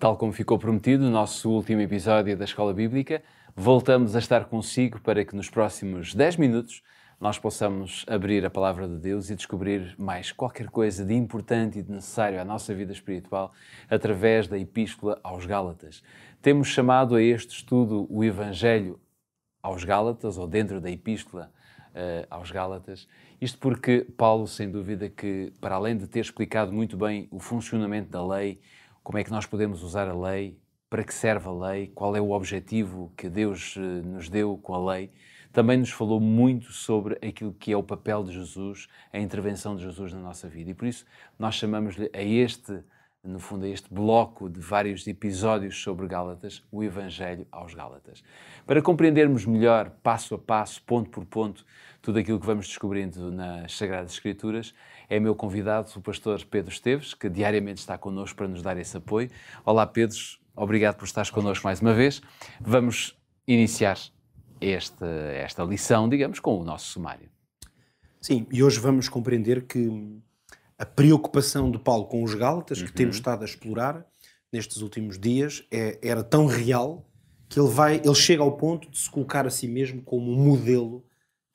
Tal como ficou prometido no nosso último episódio da Escola Bíblica, voltamos a estar consigo para que nos próximos 10 minutos nós possamos abrir a Palavra de Deus e descobrir mais qualquer coisa de importante e de necessário à nossa vida espiritual através da Epístola aos Gálatas. Temos chamado a este estudo o Evangelho aos Gálatas, ou dentro da Epístola aos Gálatas. Isto porque Paulo, sem dúvida, que para além de ter explicado muito bem o funcionamento da lei, como é que nós podemos usar a lei, para que serve a lei, qual é o objetivo que Deus nos deu com a lei, também nos falou muito sobre aquilo que é o papel de Jesus, a intervenção de Jesus na nossa vida. E por isso nós chamamos-lhe a este, no fundo, a este bloco de vários episódios sobre Gálatas, o Evangelho aos Gálatas. Para compreendermos melhor, passo a passo, ponto por ponto, tudo aquilo que vamos descobrindo nas Sagradas Escrituras, é meu convidado o pastor Pedro Esteves, que diariamente está connosco para nos dar esse apoio. Olá, Pedro, obrigado por estares connosco mais uma vez. Vamos iniciar esta lição, digamos, com o nosso sumário. Sim, e hoje vamos compreender que a preocupação de Paulo com os Gálatas, que temos estado a explorar nestes últimos dias, era tão real que ele chega ao ponto de se colocar a si mesmo como um modelo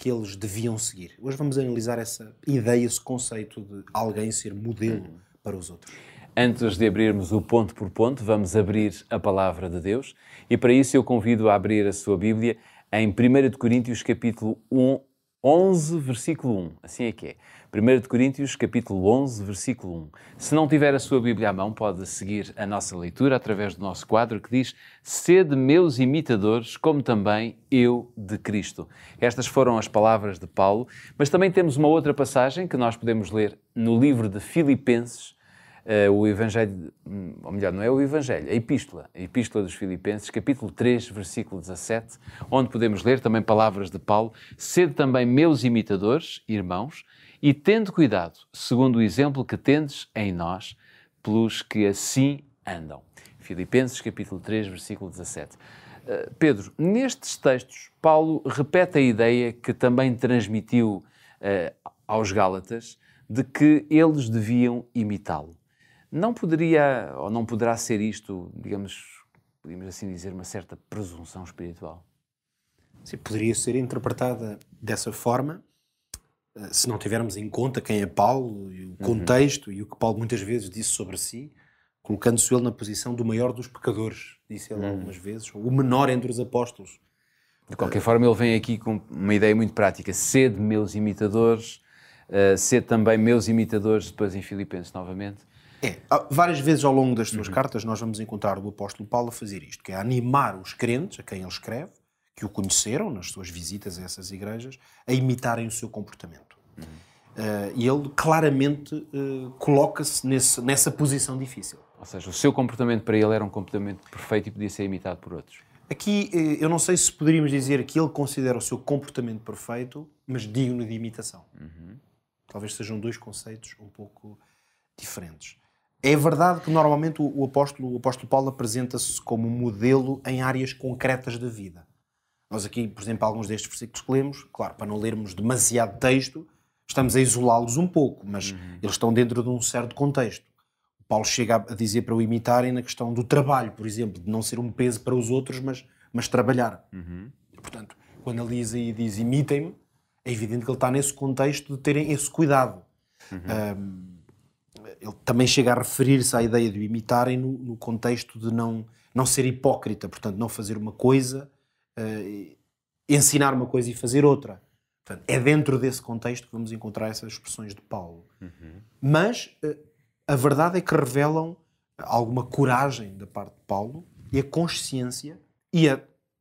que eles deviam seguir. Hoje vamos analisar essa ideia, esse conceito de alguém ser modelo para os outros. Antes de abrirmos o ponto por ponto, vamos abrir a Palavra de Deus e para isso eu convido a abrir a sua Bíblia em 1 Coríntios capítulo 11, versículo 1. Assim é que é. 1 Coríntios capítulo 11, versículo 1. Se não tiver a sua Bíblia à mão, pode seguir a nossa leitura através do nosso quadro que diz: Sede meus imitadores, como também eu de Cristo. Estas foram as palavras de Paulo, mas também temos uma outra passagem que nós podemos ler no livro de Filipenses, o Evangelho, ou melhor, não é o Evangelho, a Epístola dos Filipenses, capítulo 3, versículo 17, onde podemos ler também palavras de Paulo: Sede também meus imitadores, irmãos, e tende cuidado, segundo o exemplo que tendes em nós, pelos que assim andam. Filipenses, capítulo 3, versículo 17. Pedro, nestes textos, Paulo repete a ideia que também transmitiu aos Gálatas de que eles deviam imitá-lo. Não poderia, ou não poderá ser isto, digamos, podemos assim dizer, uma certa presunção espiritual? Sim, poderia ser interpretada dessa forma, se não tivermos em conta quem é Paulo, e o contexto e o que Paulo muitas vezes disse sobre si, colocando-se ele na posição do maior dos pecadores, disse ele algumas vezes, o menor entre os apóstolos. De qualquer forma, ele vem aqui com uma ideia muito prática: sede meus imitadores, sede também meus imitadores, depois em Filipenses novamente. Várias vezes ao longo das suas cartas nós vamos encontrar o apóstolo Paulo a fazer isto, que é animar os crentes, a quem ele escreve, que o conheceram nas suas visitas a essas igrejas, a imitarem o seu comportamento. E ele claramente coloca-se nessa posição difícil. Ou seja, o seu comportamento para ele era um comportamento perfeito e podia ser imitado por outros. Aqui, eu não sei se poderíamos dizer que ele considera o seu comportamento perfeito, mas digno de imitação. Talvez sejam dois conceitos um pouco diferentes. É verdade que normalmente o apóstolo Paulo apresenta-se como modelo em áreas concretas da vida. Nós aqui, por exemplo, alguns destes versículos que lemos, claro, para não lermos demasiado texto, estamos a isolá-los um pouco, mas eles estão dentro de um certo contexto. O Paulo chega a dizer para o imitarem na questão do trabalho, por exemplo, de não ser um peso para os outros, mas trabalhar. Portanto, quando ele diz imitem-me, é evidente que ele está nesse contexto de terem esse cuidado. Ele também chega a referir-se à ideia de o imitarem no contexto de não ser hipócrita, portanto, não fazer uma coisa, ensinar uma coisa e fazer outra. Portanto, é dentro desse contexto que vamos encontrar essas expressões de Paulo. Mas a verdade é que revelam alguma coragem da parte de Paulo e a consciência e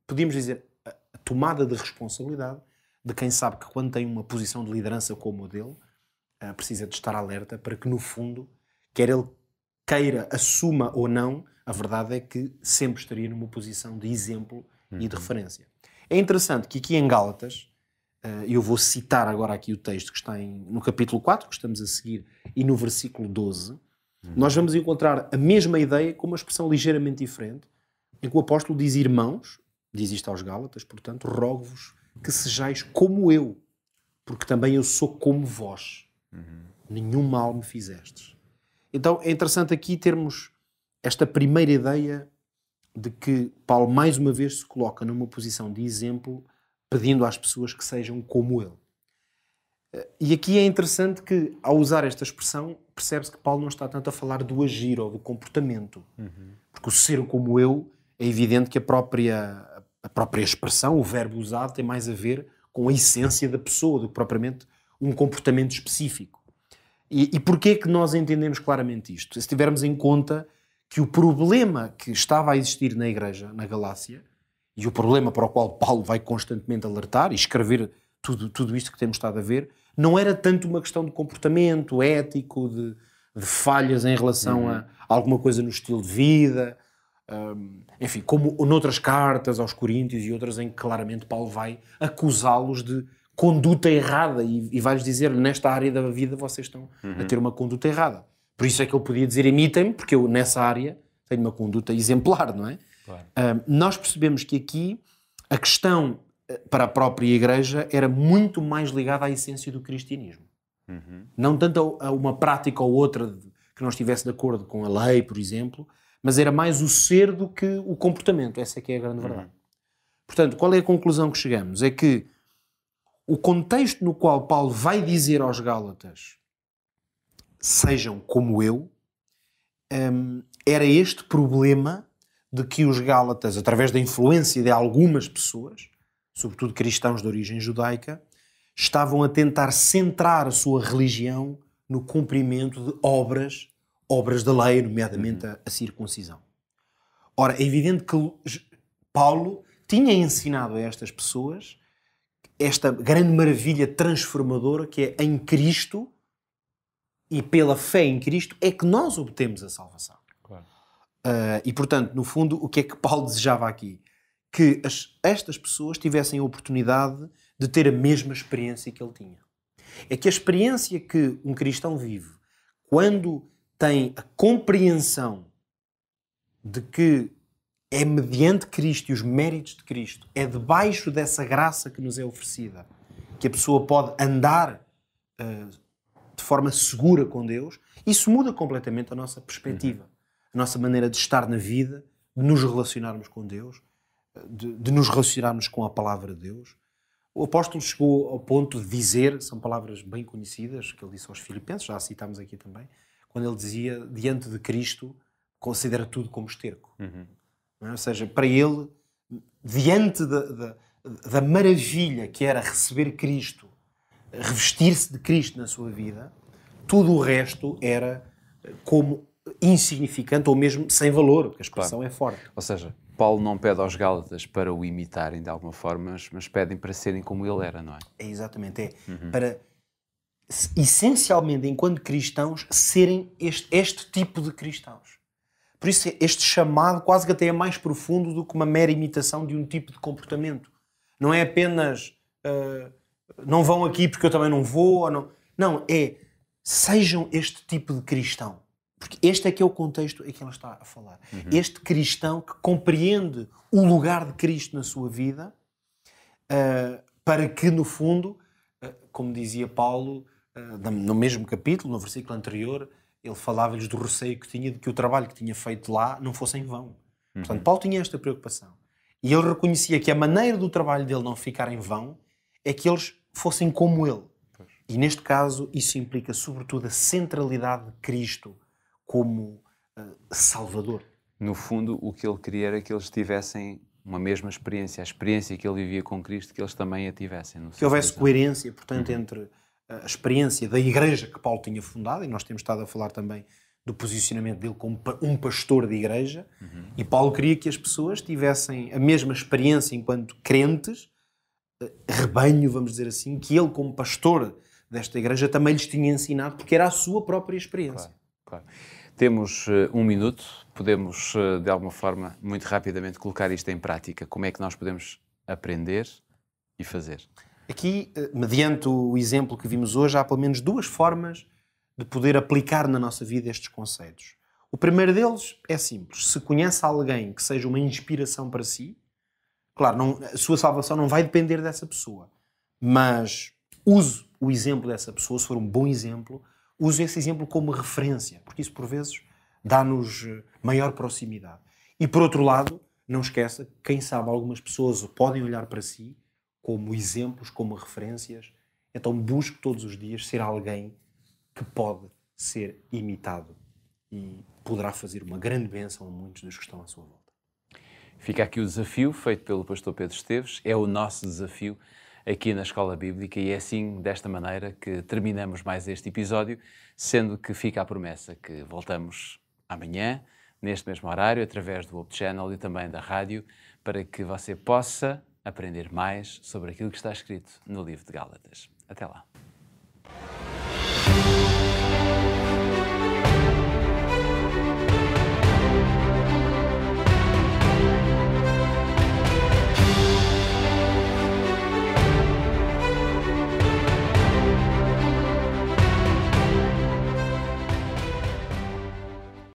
podíamos dizer, a tomada de responsabilidade de quem sabe que quando tem uma posição de liderança como a dele, precisa de estar alerta para que, no fundo, quer ele queira, assuma ou não, a verdade é que sempre estaria numa posição de exemplo e de referência. É interessante que aqui em Gálatas, eu vou citar agora aqui o texto que está no capítulo 4, que estamos a seguir, e no versículo 12, nós vamos encontrar a mesma ideia com uma expressão ligeiramente diferente, em que o apóstolo diz irmãos, diz isto aos Gálatas, portanto, rogo-vos que sejais como eu, porque também eu sou como vós. Nenhum mal me fizestes. Então é interessante aqui termos esta primeira ideia de que Paulo mais uma vez se coloca numa posição de exemplo, pedindo às pessoas que sejam como ele. E aqui é interessante que, ao usar esta expressão, percebe-se que Paulo não está tanto a falar do agir ou do comportamento. Porque o ser como eu, é evidente que a própria expressão, o verbo usado, tem mais a ver com a essência da pessoa do que propriamente um comportamento específico. E porquê que nós entendemos claramente isto? Se tivermos em conta que o problema que estava a existir na igreja, na Galácia, e o problema para o qual Paulo vai constantemente alertar e escrever tudo isto que temos estado a ver, não era tanto uma questão de comportamento ético, de falhas em relação a alguma coisa no estilo de vida, enfim, como noutras cartas aos Coríntios e outras em que claramente Paulo vai acusá-los de conduta errada e vai-lhes dizer, nesta área da vida vocês estão a ter uma conduta errada. Por isso é que ele podia dizer, imitem-me, porque eu nessa área tenho uma conduta exemplar, não é? Claro. Nós percebemos que aqui a questão para a própria igreja era muito mais ligada à essência do cristianismo. Não tanto a uma prática ou outra que não estivesse de acordo com a lei, por exemplo, mas era mais o ser do que o comportamento. Essa é que é a grande verdade. Portanto, qual é a conclusão que chegamos? É que o contexto no qual Paulo vai dizer aos Gálatas sejam como eu, era este problema de que os Gálatas, através da influência de algumas pessoas, sobretudo cristãos de origem judaica, estavam a tentar centrar a sua religião no cumprimento de obras da lei, nomeadamente a circuncisão. Ora, é evidente que Paulo tinha ensinado a estas pessoas esta grande maravilha transformadora que é em Cristo e pela fé em Cristo é que nós obtemos a salvação. Claro. E, portanto, no fundo, o que é que Paulo desejava aqui? Que estas pessoas tivessem a oportunidade de ter a mesma experiência que ele tinha. É que a experiência que um cristão vive quando tem a compreensão de que é mediante Cristo e os méritos de Cristo, é debaixo dessa graça que nos é oferecida, que a pessoa pode andar de forma segura com Deus, isso muda completamente a nossa perspectiva, a nossa maneira de estar na vida, de nos relacionarmos com Deus, de nos relacionarmos com a palavra de Deus. O apóstolo chegou ao ponto de dizer, são palavras bem conhecidas, que ele disse aos Filipenses, já a citámos aqui também, quando ele dizia, diante de Cristo, considera tudo como esterco. Não é? Ou seja, para ele, diante da maravilha que era receber Cristo, revestir-se de Cristo na sua vida, tudo o resto era como insignificante ou mesmo sem valor, porque a expressão é forte. Ou seja, Paulo não pede aos Gálatas para o imitarem de alguma forma, mas pedem para serem como ele era, não é? É exatamente, para essencialmente, enquanto cristãos, serem este tipo de cristãos. Por isso, este chamado quase que até é mais profundo do que uma mera imitação de um tipo de comportamento. Não é apenas não vão aqui porque eu também não vou. Ou não. Não, é sejam este tipo de cristão. Porque este é que é o contexto em que ele está a falar. Este cristão que compreende o lugar de Cristo na sua vida para que, no fundo, como dizia Paulo, no mesmo capítulo, no versículo anterior, ele falava-lhes do receio que tinha de que o trabalho que tinha feito lá não fosse em vão. Portanto, Paulo tinha esta preocupação. E ele reconhecia que a maneira do trabalho dele não ficar em vão é que eles fossem como ele. E neste caso, isso implica sobretudo a centralidade de Cristo como Salvador. No fundo, o que ele queria era que eles tivessem uma mesma experiência, a experiência que ele vivia com Cristo, que eles também a tivessem. Que houvesse coerência, portanto, entre a experiência da igreja que Paulo tinha fundado, e nós temos estado a falar também do posicionamento dele como um pastor de igreja, e Paulo queria que as pessoas tivessem a mesma experiência enquanto crentes, rebanho, vamos dizer assim, que ele como pastor desta igreja também lhes tinha ensinado, porque era a sua própria experiência. Claro. Temos 1 minuto, podemos de alguma forma, muito rapidamente, colocar isto em prática. Como é que nós podemos aprender e fazer? Aqui, mediante o exemplo que vimos hoje, há pelo menos 2 formas de poder aplicar na nossa vida estes conceitos. O primeiro deles é simples. Se conhece alguém que seja uma inspiração para si, claro, a sua salvação não vai depender dessa pessoa, mas use o exemplo dessa pessoa, se for um bom exemplo, use esse exemplo como referência, porque isso por vezes dá-nos maior proximidade. E por outro lado, não esqueça que, quem sabe, algumas pessoas podem olhar para si como exemplos, como referências. Então busque todos os dias ser alguém que pode ser imitado e poderá fazer uma grande bênção a muitos dos que estão à sua volta. Fica aqui o desafio feito pelo pastor Pedro Esteves, é o nosso desafio aqui na Escola Bíblica e é assim, desta maneira, que terminamos mais este episódio, sendo que fica a promessa que voltamos amanhã, neste mesmo horário, através do Hope Channel e também da rádio, para que você possa aprender mais sobre aquilo que está escrito no livro de Gálatas. Até lá.